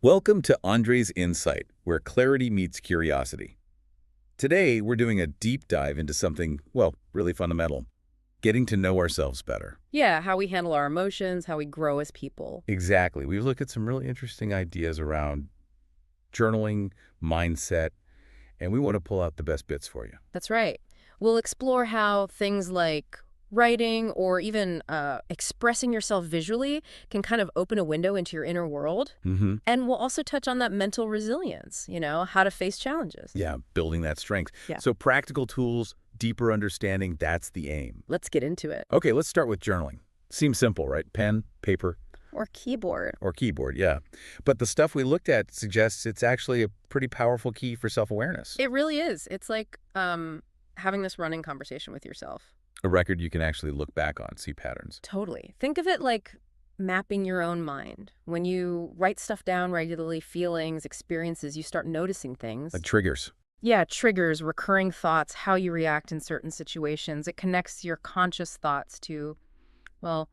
Welcome to Andre's Insight, where clarity meets curiosity. Today, we're doing a deep dive into something, well, really fundamental, getting to know ourselves better. Yeah, how we handle our emotions, how we grow as people. Exactly. We've looked at some really interesting ideas around journaling, mindset, and we want to pull out the best bits for you. That's right. We'll explore how things like writing or even expressing yourself visually can kind of open a window into your inner world. Mm-hmm. And we'll also touch on that mental resilience, how to face challenges. Yeah, building that strength. Yeah. So practical tools, deeper understanding, that's the aim. Let's get into it. Okay, let's start with journaling. Seems simple, right? Pen, paper, Or keyboard. or keyboard, yeah. But the stuff we looked at suggests it's actually a pretty powerful key for self-awareness. It really is. It's like having this running conversation with yourself. A record you can actually look back on, see patterns. Totally. Think of it like mapping your own mind. When you write stuff down regularly, feelings, experiences, you start noticing things. Like triggers. Yeah, triggers, recurring thoughts, how you react in certain situations. It connects your conscious thoughts to, well,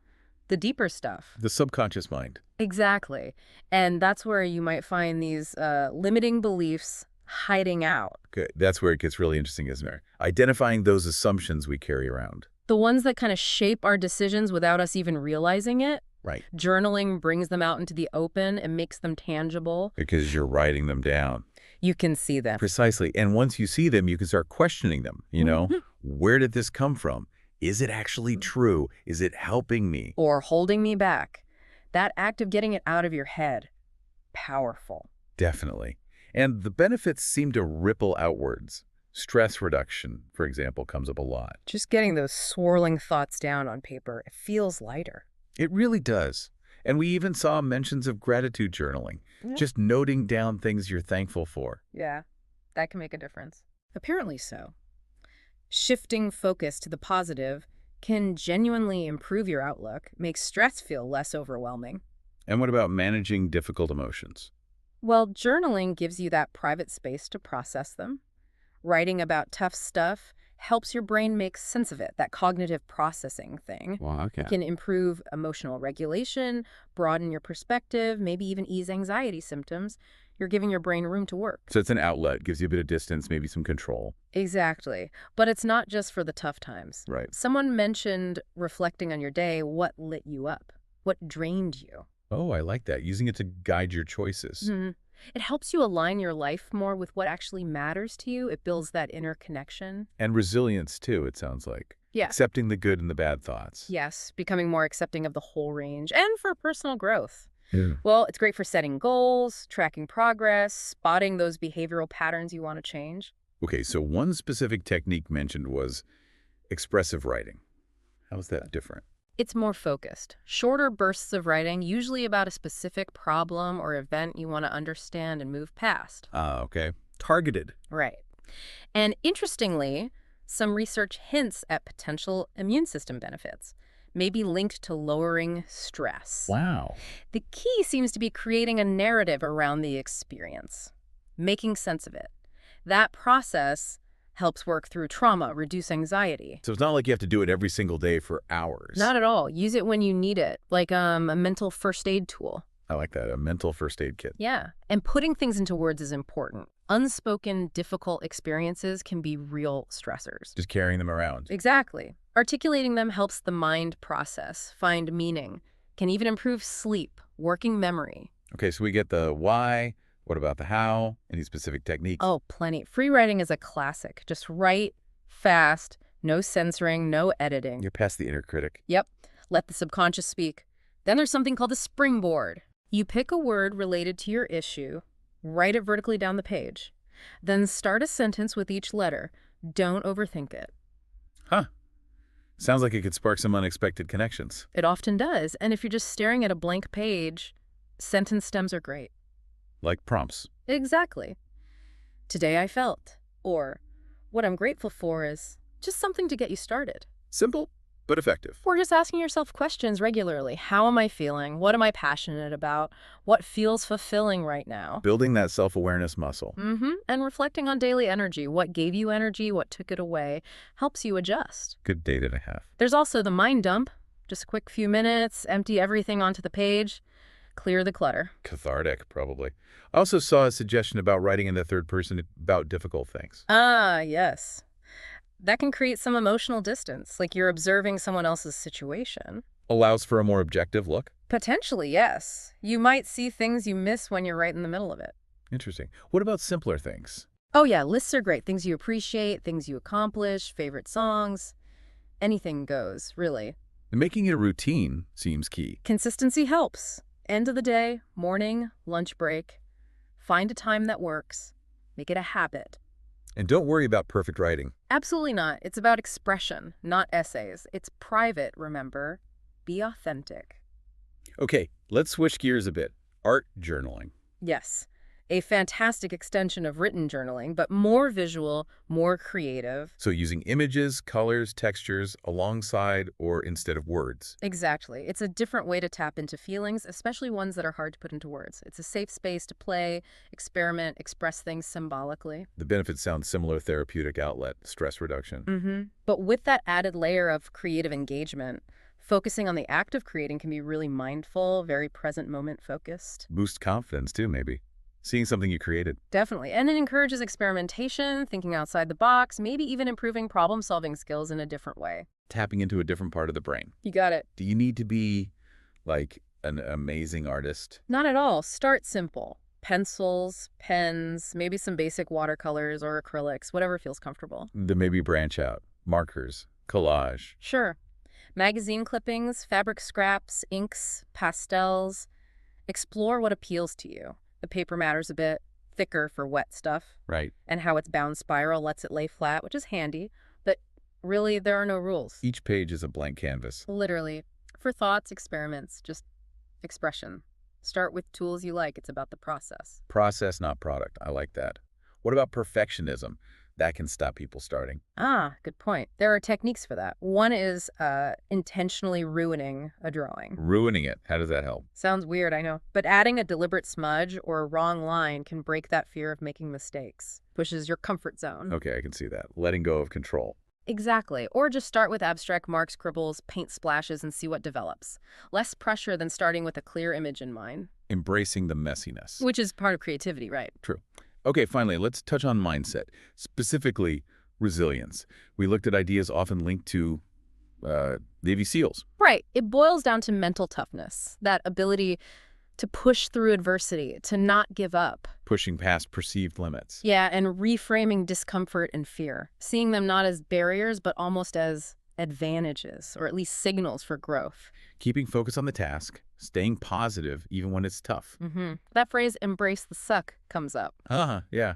the deeper stuff. The subconscious mind. Exactly. And that's where you might find these limiting beliefs hiding out. Good. That's where it gets really interesting, isn't it? Identifying those assumptions we carry around. The ones that kind of shape our decisions without us even realizing it. Right. Journaling brings them out into the open and makes them tangible. Because you're writing them down. You can see them. Precisely. And once you see them, you can start questioning them. Where did this come from? Is it actually true? Is it helping me? Or holding me back. That act of getting it out of your head. Powerful. Definitely. And the benefits seem to ripple outwards. Stress reduction, for example, comes up a lot. Just getting those swirling thoughts down on paper, it feels lighter. It really does. And we even saw mentions of gratitude journaling, just noting down things you're thankful for. Yeah, that can make a difference. Apparently so. Shifting focus to the positive can genuinely improve your outlook, make stress feel less overwhelming. And what about managing difficult emotions? Well, journaling gives you that private space to process them. Writing about tough stuff helps your brain make sense of it, that cognitive processing thing. Wow, okay. It can improve emotional regulation, broaden your perspective, maybe even ease anxiety symptoms. You're giving your brain room to work. So it's an outlet, gives you a bit of distance, maybe some control. Exactly. But it's not just for the tough times. Right. Someone mentioned reflecting on your day, what lit you up, what drained you. Oh, I like that. Using it to guide your choices. It helps you align your life more with what actually matters to you. It builds that inner connection. And resilience, too, it sounds like. Yeah. Accepting the good and the bad thoughts. Yes, becoming more accepting of the whole range and for personal growth. Yeah. Well, it's great for setting goals, tracking progress, spotting those behavioral patterns you want to change. Okay, so one specific technique mentioned was expressive writing. How's that different? It's more focused. Shorter bursts of writing, usually about a specific problem or event you want to understand and move past. Okay. Targeted. Right. And interestingly, some research hints at potential immune system benefits, maybe linked to lowering stress. Wow. The key seems to be creating a narrative around the experience, making sense of it. That process helps work through trauma, reduce anxiety. So it's not like you have to do it every single day for hours. Not at all. Use it when you need it, like a mental first aid tool. I like that, a mental first aid kit. Yeah. And putting things into words is important. Unspoken, difficult experiences can be real stressors. Just carrying them around. Exactly. Articulating them helps the mind process, find meaning, can even improve sleep, working memory. Okay, so we get the why. What about the how? Any specific techniques? Oh, plenty. Free writing is a classic. Just write fast, no censoring, no editing. You're past the inner critic. Yep. Let the subconscious speak. Then there's something called a springboard. You pick a word related to your issue, write it vertically down the page, then start a sentence with each letter. Don't overthink it. Huh. Sounds like it could spark some unexpected connections. It often does. And if you're just staring at a blank page, sentence stems are great. Like prompts. Exactly. Today I felt. Or what I'm grateful for is just something to get you started. Simple, but effective. Or just asking yourself questions regularly. How am I feeling? What am I passionate about? What feels fulfilling right now? Building that self-awareness muscle. And reflecting on daily energy. What gave you energy? What took it away? Helps you adjust. Good data to have. There's also the mind dump. Just a quick few minutes, empty everything onto the page. Clear the clutter. Cathartic, probably. I also saw a suggestion about writing in the third person about difficult things. Ah, yes. That can create some emotional distance, like you're observing someone else's situation. Allows for a more objective look. Potentially, yes. You might see things you miss when you're right in the middle of it. Interesting. What about simpler things? Oh yeah, lists are great. Things you appreciate, things you accomplish, favorite songs. Anything goes, really. And making it a routine seems key. Consistency helps. End of the day, morning, lunch break. Find a time that works. Make it a habit. And don't worry about perfect writing. Absolutely not. It's about expression, not essays. It's private, remember. Be authentic. Okay, let's switch gears a bit. Art journaling. Yes, a fantastic extension of written journaling, but more visual, more creative. So using images, colors, textures alongside or instead of words. Exactly. It's a different way to tap into feelings, especially ones that are hard to put into words. It's a safe space to play, experiment, express things symbolically. The benefits sound similar: therapeutic outlet, stress reduction. But with that added layer of creative engagement, focusing on the act of creating can be really mindful, very present moment focused. Boost confidence too, maybe. Seeing something you created. Definitely. And it encourages experimentation, thinking outside the box, maybe even improving problem-solving skills in a different way. Tapping into a different part of the brain. You got it. Do you need to be like an amazing artist? Not at all. Start simple. Pencils, pens, maybe some basic watercolors or acrylics, whatever feels comfortable. Then maybe branch out. Markers, collage. Sure. Magazine clippings, fabric scraps, inks, pastels. Explore what appeals to you. The paper matters a bit, thicker for wet stuff. Right. And how its bound spiral lets it lay flat, which is handy. But really, there are no rules. Each page is a blank canvas. Literally. For thoughts, experiments, just expression. Start with tools you like. It's about the process. Process, not product. I like that. What about perfectionism? That can stop people starting. Ah, good point. There are techniques for that. One is intentionally ruining a drawing. Ruining it. How does that help? Sounds weird, I know. But adding a deliberate smudge or a wrong line can break that fear of making mistakes. Pushes your comfort zone. Okay, I can see that. Letting go of control. Exactly. Or just start with abstract marks, scribbles, paint splashes, and see what develops. Less pressure than starting with a clear image in mind. Embracing the messiness. Which is part of creativity, right? True. Okay, finally, let's touch on mindset, specifically resilience. We looked at ideas often linked to Navy SEALs. Right. It boils down to mental toughness, that ability to push through adversity, to not give up. Pushing past perceived limits. Yeah, and reframing discomfort and fear, seeing them not as barriers, but almost as advantages, or at least signals for growth. Keeping focus on the task, staying positive even when it's tough. That phrase, embrace the suck, comes up. Yeah.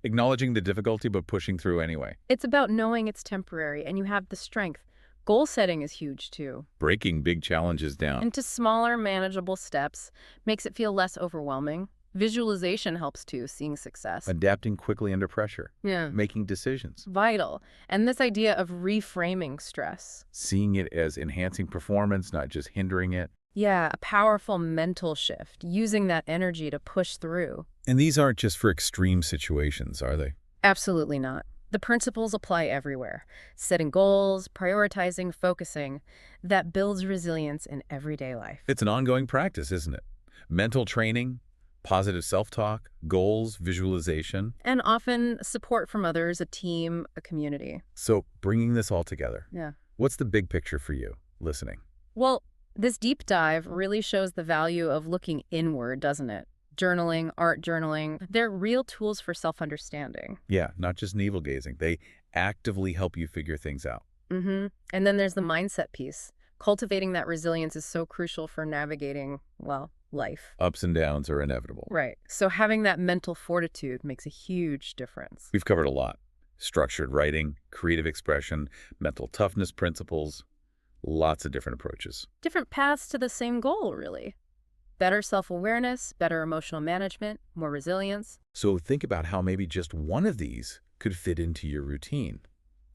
Acknowledging the difficulty but pushing through anyway. It's about knowing it's temporary and you have the strength. Goal setting is huge too. Breaking big challenges down. Into smaller, manageable steps makes it feel less overwhelming. Visualization helps too, seeing success. Adapting quickly under pressure. Yeah. Making decisions. Vital. And this idea of reframing stress. Seeing it as enhancing performance, not just hindering it. Yeah, a powerful mental shift, using that energy to push through. And these aren't just for extreme situations, are they? Absolutely not. The principles apply everywhere. Setting goals, prioritizing, focusing. That builds resilience in everyday life. It's an ongoing practice, isn't it? Mental training, positive self-talk, goals, visualization. And often support from others, a team, a community. So bringing this all together. Yeah. What's the big picture for you, listening? Well, this deep dive really shows the value of looking inward, doesn't it? Journaling, art journaling, they're real tools for self-understanding. Yeah, not just navel-gazing. They actively help you figure things out. And then there's the mindset piece. Cultivating that resilience is so crucial for navigating, well, life. Ups and downs are inevitable. Right. So having that mental fortitude makes a huge difference. We've covered a lot. Structured writing, creative expression, mental toughness principles, lots of different approaches. Different paths to the same goal, really. Better self-awareness, better emotional management, more resilience. So think about how maybe just one of these could fit into your routine.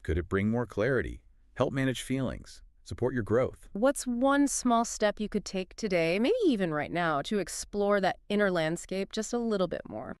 Could it bring more clarity, help manage feelings, support your growth? What's one small step you could take today, maybe even right now, to explore that inner landscape just a little bit more?